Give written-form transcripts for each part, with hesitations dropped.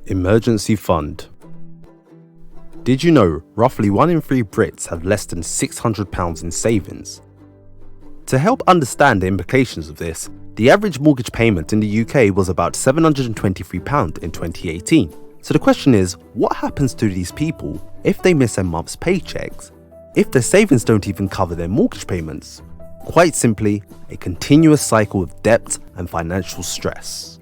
Emergency Fund. Did you know roughly 1 in 3 Brits have less than £600 in savings? To help understand the implications of this, the average mortgage payment in the UK was about £723 in 2018. So the question is, what happens to these people if they miss a month's paychecks? If their savings don't even cover their mortgage payments? Quite simply, a continuous cycle of debt and financial stress.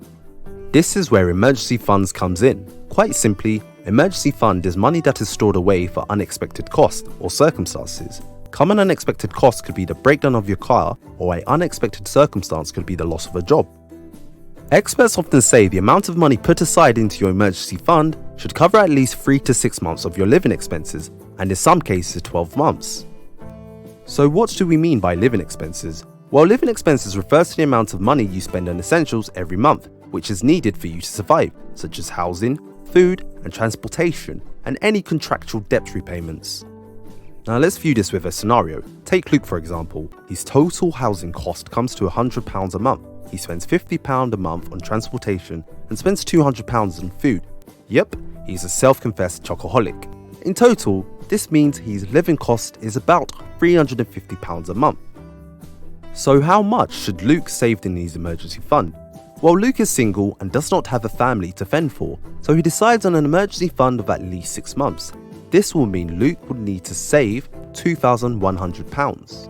This is where emergency funds comes in. Quite simply, emergency fund is money that is stored away for unexpected costs or circumstances. Common unexpected costs could be the breakdown of your car, or an unexpected circumstance could be the loss of a job. Experts often say the amount of money put aside into your emergency fund should cover at least 3 to 6 months of your living expenses, and in some cases 12 months. So what do we mean by living expenses? Well, living expenses refers to the amount of money you spend on essentials every month, which is needed for you to survive, such as housing, food and transportation, and any contractual debt repayments. Now let's view this with a scenario. Take Luke for example. His total housing cost comes to £100 a month. He spends £50 a month on transportation and spends £200 on food. Yep, he's a self-confessed chocoholic. In total, this means his living cost is about £350 a month. So how much should Luke save in his emergency fund? Well, Luke is single and does not have a family to fend for, so he decides on an emergency fund of at least 6 months. This will mean Luke would need to save £2,100.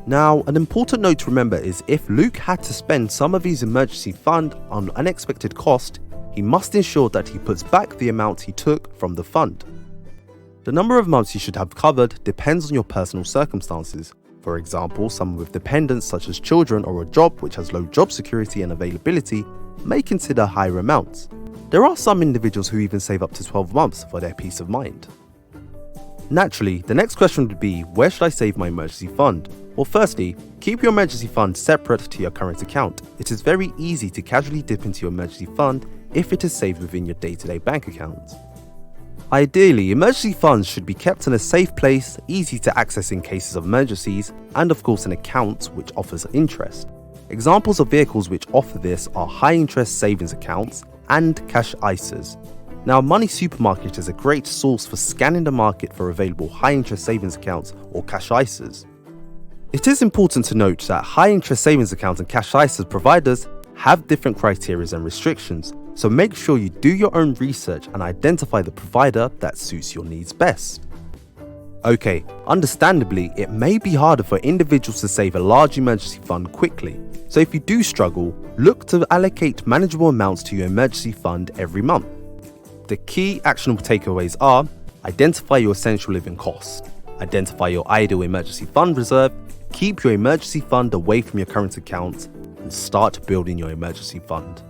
Now, an important note to remember is if Luke had to spend some of his emergency fund on unexpected cost, he must ensure that he puts back the amount he took from the fund. The number of months you should have covered depends on your personal circumstances. For example, someone with dependents such as children or a job which has low job security and availability may consider higher amounts. There are some individuals who even save up to 12 months for their peace of mind. Naturally, the next question would be, where should I save my emergency fund? Well, firstly, keep your emergency fund separate to your current account. It is very easy to casually dip into your emergency fund if it is saved within your day-to-day bank account. Ideally, emergency funds should be kept in a safe place, easy to access in cases of emergencies, and of course an account which offers interest. Examples of vehicles which offer this are high-interest savings accounts and cash ISAs. Now, Money Supermarket is a great source for scanning the market for available high-interest savings accounts or cash ISAs. It is important to note that high-interest savings accounts and cash ISAs providers have different criteria and restrictions, so make sure you do your own research and identify the provider that suits your needs best. Okay, understandably, it may be harder for individuals to save a large emergency fund quickly, so if you do struggle, look to allocate manageable amounts to your emergency fund every month. The key actionable takeaways are: identify your essential living cost, identify your ideal emergency fund reserve, keep your emergency fund away from your current account, and start building your emergency fund.